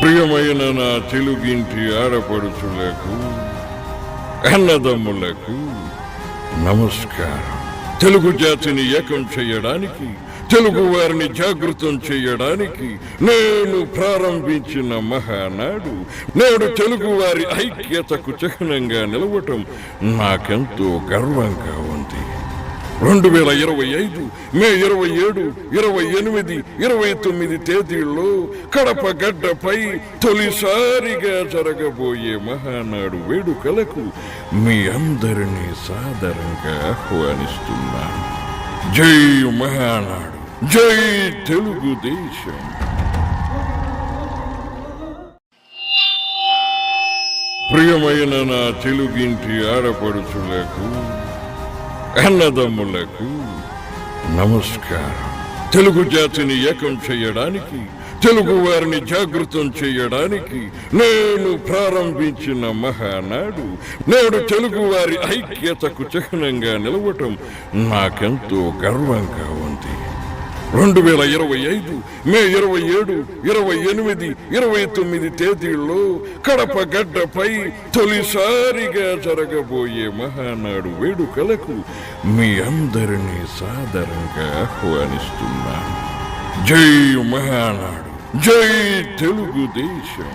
ప్రియమైన నా తెలుగింటి ఆడపడుచులకు అన్నదమ్ములకు నమస్కారం. తెలుగు జాతిని ఏకం చేయడానికి, తెలుగు వారిని జాగృతం చేయడానికి నేను ప్రారంభించిన మహానాడు నేడు తెలుగు వారి ఐక్యతకు చిహ్నంగా నిలవటం నాకెంతో గర్వంగా ఉంది. 2025 మే 27, 28, 29 తేదీల్లో కడప గడ్డపై తొలిసారిగా జరగబోయే మహానాడు వేడుకలకు మీ అందరినీ సాదరంగా ఆహ్వానిస్తున్నాను. జై మహానాడు, జై తెలుగుదేశం. ప్రియమైన నా తెలుగింటి ఆడపడుచులకు అన్నదమ్ములకు నమస్కారం. తెలుగు జాతిని ఏకం చేయడానికి, తెలుగు వారిని జాగృతం చేయడానికి నేను ప్రారంభించిన మహానాడు నేడు తెలుగు వారి ఐక్యతకు చిహ్నంగా నిలవటం నాకెంతో గర్వంగా ఉంది. 2025 మే 27, 28, 29 తేదీల్లో కడప గడ్డపై తొలిసారిగా జరగబోయే మహానాడు వేడుకలకు మీ అందరినీ సాదరంగా ఆహ్వానిస్తున్నాను. జై మహానాడు, జై తెలుగుదేశం.